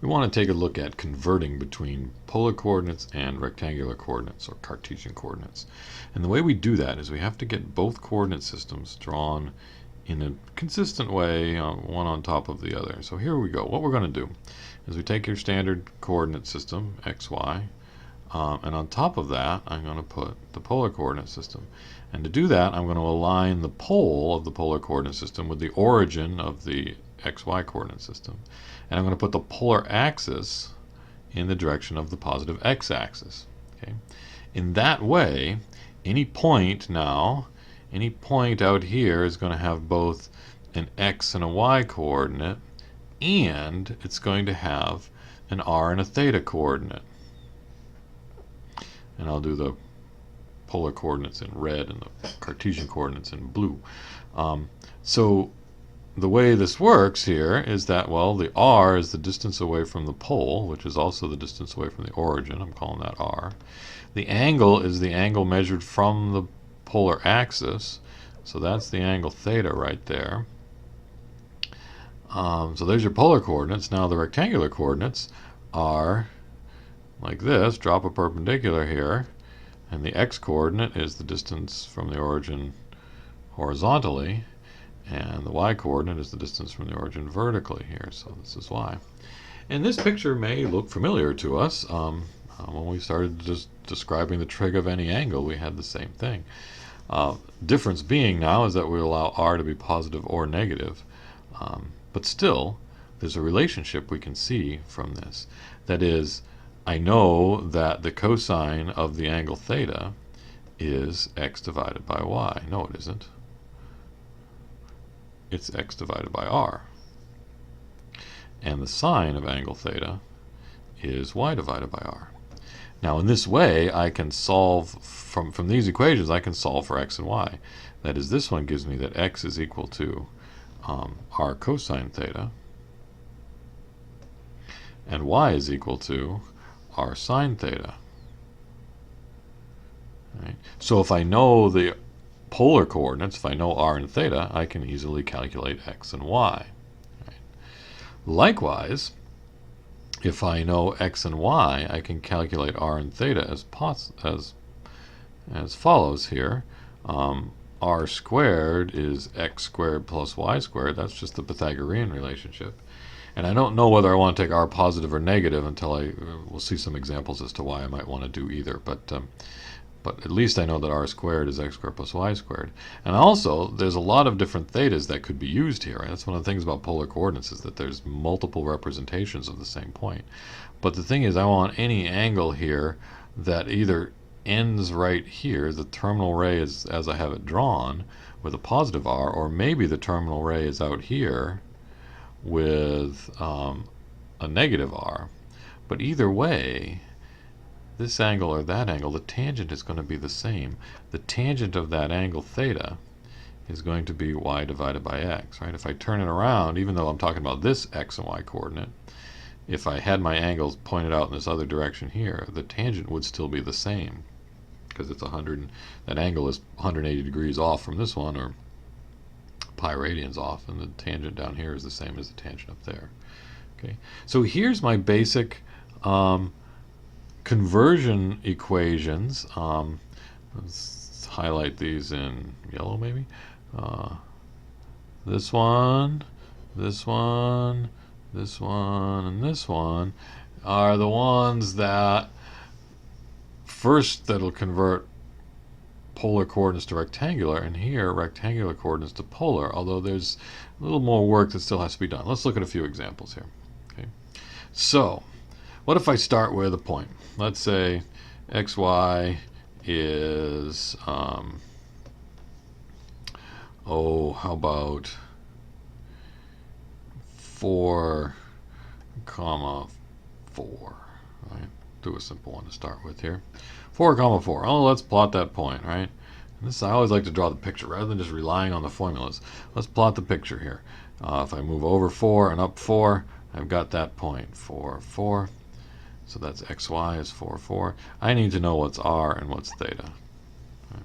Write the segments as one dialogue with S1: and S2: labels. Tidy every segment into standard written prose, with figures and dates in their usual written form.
S1: we want to take a look at converting between polar coordinates and rectangular coordinates, or Cartesian coordinates. And the way we do that is we have to get both coordinate systems drawn in a consistent way, one on top of the other. So here we go. What we're going to do is we take your standard coordinate system, x, y, and on top of that I'm going to put the polar coordinate system. And to do that, I'm going to align the pole of the polar coordinate system with the origin of the xy coordinate system. And I'm going to put the polar axis in the direction of the positive x-axis. Okay? In that way, any point out here is going to have both an x and a y coordinate, and it's going to have an r and a theta coordinate. And I'll do the polar coordinates in red and the Cartesian coordinates in blue. So the way this works here is that, well, the r is the distance away from the pole, which is also the distance away from the origin. I'm calling that r. The angle is the angle measured from the polar axis, so that's the angle theta right there. So there's your polar coordinates. Now the rectangular coordinates are like this. Drop a perpendicular here, and the x-coordinate is the distance from the origin horizontally, and the y-coordinate is the distance from the origin vertically here. So this is y. And this picture may look familiar to us. When we started just describing the trig of any angle, we had the same thing. Difference being now is that we allow r to be positive or negative. But still, there's a relationship we can see from this. That is, I know that the cosine of the angle theta is x divided by y. No, it isn't. It's x divided by r. And the sine of angle theta is y divided by r. Now, in this way, I can solve, from these equations, I can solve for x and y. That is, this one gives me that x is equal to r cosine theta, and y is equal to r sine theta. Right? So if I know the polar coordinates, if I know r and theta, I can easily calculate x and y. Right? Likewise, if I know x and y, I can calculate r and theta as follows here. R squared is x squared plus y squared. That's just the Pythagorean relationship. And I don't know whether I want to take r positive or negative until we'll see some examples as to why I might want to do either. But at least I know that r squared is x squared plus y squared. And also, there's a lot of different thetas that could be used here. Right? That's one of the things about polar coordinates, is that there's multiple representations of the same point. But the thing is, I want any angle here that either ends right here, the terminal ray is as I have it drawn, with a positive r, or maybe the terminal ray is out here with a negative r. But either way, this angle or that angle, the tangent is going to be the same. The tangent of that angle theta is going to be y divided by x. Right? If I turn it around, even though I'm talking about this x and y coordinate, if I had my angles pointed out in this other direction here, the tangent would still be the same, because it's 100. That angle is 180 degrees off from this one, or pi radians off, and the tangent down here is the same as the tangent up there. Okay, so here's my basic conversion equations. Let's highlight these in yellow, maybe. This one, this one, this one, and this one are the ones that that'll convert polar coordinates to rectangular, and here rectangular coordinates to polar, although there's a little more work that still has to be done. Let's look at a few examples here. Okay, so what if I start with a point? Let's say xy is how about 4, 4, right? Do a simple one to start with here. 4, 4. Oh, let's plot that point, right? And this, I always like to draw the picture rather than just relying on the formulas. Let's plot the picture here. If I move over 4 and up 4, I've got that point, 4, 4. So that's xy is 4, 4. I need to know what's r and what's theta. Right.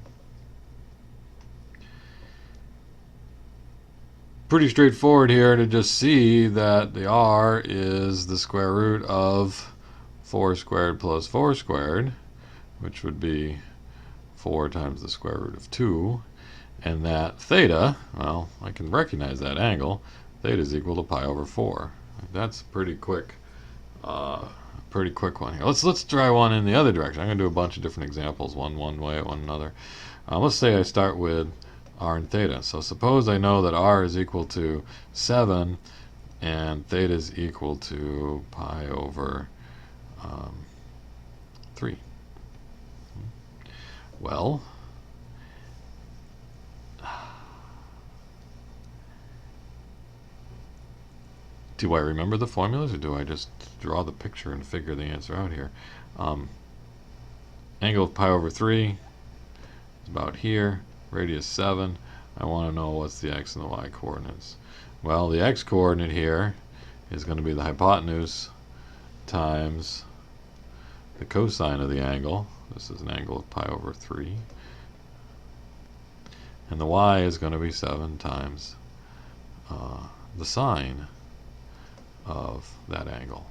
S1: pretty straightforward here to just see that the r is the square root of 4 squared plus 4 squared, which would be 4 times the square root of 2, and that theta, well, I can recognize that angle, theta is equal to pi over 4. That's pretty quick one here. Let's try one in the other direction. I'm going to do a bunch of different examples, one way, one another. Let's say I start with r and theta. So suppose I know that r is equal to 7 and theta is equal to pi over 3. Well, do I remember the formulas, or do I just draw the picture and figure the answer out here? Angle of pi over 3 is about here, radius 7. I want to know what's the x and the y coordinates. Well, the x coordinate here is going to be the hypotenuse times the cosine of the angle. This is an angle of pi over 3. And the y is going to be 7 times the sine of that angle.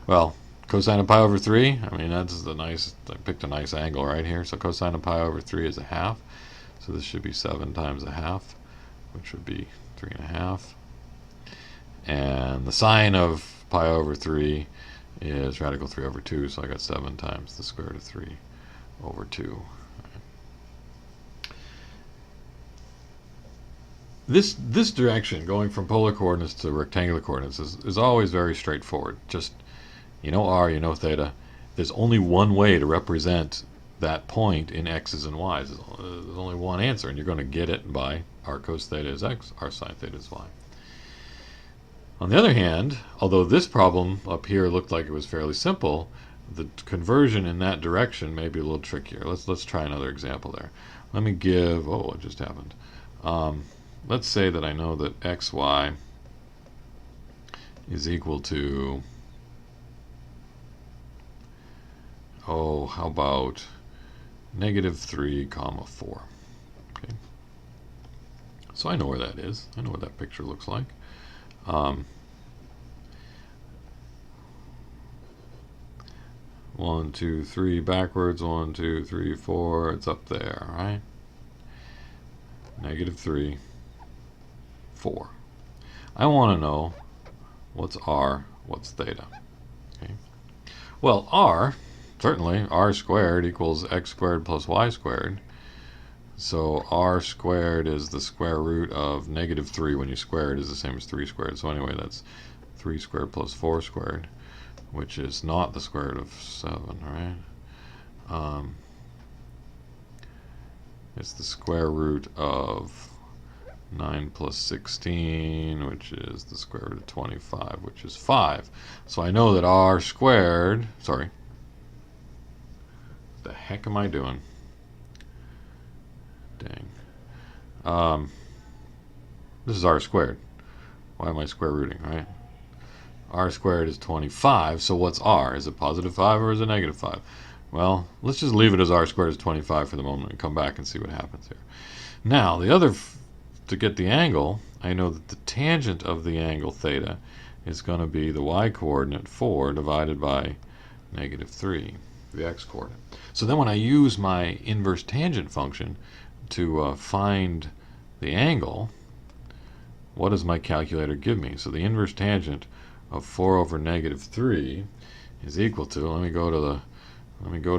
S1: Well, cosine of pi over 3, I mean, that's the nice, I picked a nice angle right here. So cosine of pi over 3 is a half. So this should be 7 times a half, which would be 3.5. And the sine of pi over 3 is radical 3 over 2, so I got 7 times the square root of 3 over 2. This direction, going from polar coordinates to rectangular coordinates, is always very straightforward. Just, you know r, you know theta. There's only one way to represent that point in x's and y's. There's only one answer, and you're going to get it by r cos theta is x, r sine theta is y. On the other hand, although this problem up here looked like it was fairly simple, the conversion in that direction may be a little trickier. Let's try another example there. Let me give, oh, what just happened? Let's say that I know that xy is equal to, oh, how about negative 3 comma 4. Okay. So I know where that is. I know what that picture looks like. 1, 2, 3 backwards, 1, 2, 3, 4, it's up there, right? Negative 3, 4. I want to know what's r, what's theta. Okay. Well, r, certainly, r squared equals x squared plus y squared. So r squared is the square root of negative 3 when you square it is the same as 3 squared. So anyway, that's 3 squared plus 4 squared, which is not the square root of 7, right? It's the square root of 9 plus 16, which is the square root of 25, which is 5. So I know that r squared, sorry, what the heck am I doing? Dang. This is r squared. Why am I square rooting, right? R squared is 25, so what's r? Is it positive 5 or is it negative 5? Well, let's just leave it as r squared is 25 for the moment and come back and see what happens here. Now, to get the angle, I know that the tangent of the angle theta is going to be the y-coordinate 4 divided by negative 3, the x-coordinate. So then when I use my inverse tangent function to find the angle, what does my calculator give me? So the inverse tangent of 4 over negative 3 is equal to, let me go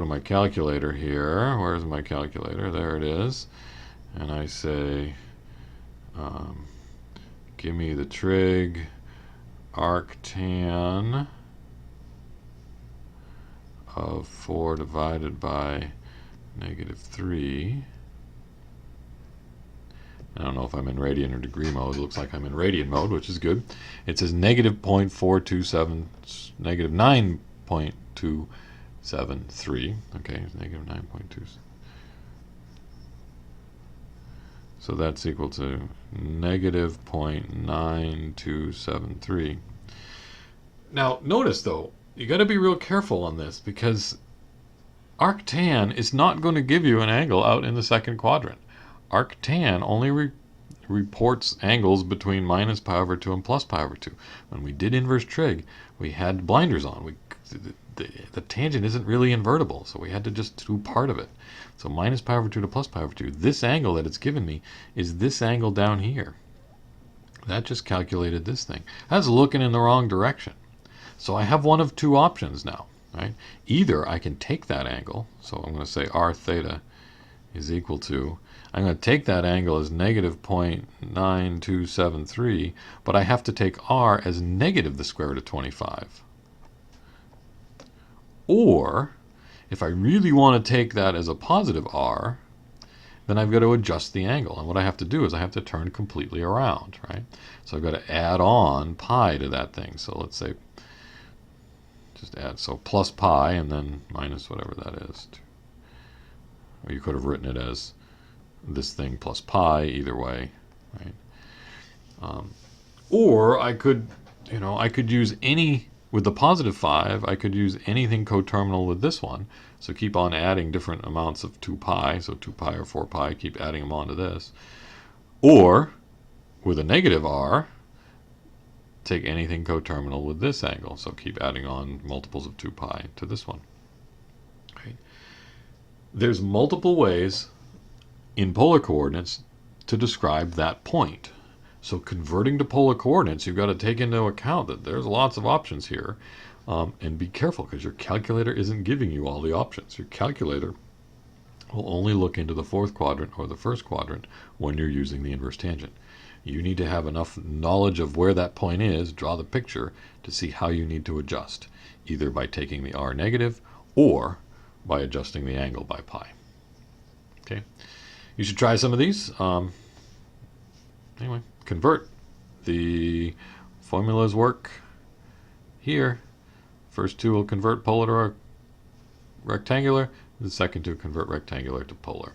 S1: to my calculator here. Where's my calculator? There it is. And I say, give me the trig arctan of 4 divided by negative 3. I don't know if I'm in radian or degree mode. It looks like I'm in radian mode, which is good. It says negative 0.427, negative 9.273. Okay, it's negative 9.2. So that's equal to negative 0.9273. Now, notice though, you got to be real careful on this because arctan is not going to give you an angle out in the second quadrant. Arctan only reports angles between minus pi over 2 and plus pi over 2. When we did inverse trig, we had blinders on. The tangent isn't really invertible, so we had to just do part of it. So minus pi over 2 to plus pi over 2. This angle that it's given me is this angle down here. That just calculated this thing. That's looking in the wrong direction. So I have one of two options now, right? Either I can take that angle, so I'm going to say r theta is equal to, I'm going to take that angle as negative 0.9273, but I have to take r as negative the square root of 25. Or, if I really want to take that as a positive r, then I've got to adjust the angle. And what I have to do is I have to turn completely around, right? So I've got to add on pi to that thing. So let's say, just add, so plus pi and then minus whatever that is. Or you could have written it as this thing plus pi, either way, right? Or I could, I could use any, with the positive 5, I could use anything coterminal with this one. So keep on adding different amounts of 2 pi, so 2 pi or 4 pi, keep adding them onto this. Or, with a negative r, take anything coterminal with this angle, so keep adding on multiples of 2 pi to this one. Right? There's multiple ways in polar coordinates to describe that point. So converting to polar coordinates, you've got to take into account that there's lots of options here. And be careful, because your calculator isn't giving you all the options. Your calculator will only look into the fourth quadrant or the first quadrant when you're using the inverse tangent. You need to have enough knowledge of where that point is, draw the picture, to see how you need to adjust, either by taking the r negative or by adjusting the angle by pi. Okay, you should try some of these. Anyway, convert. The formulas work here. First two will convert polar to rectangular. The second two convert rectangular to polar.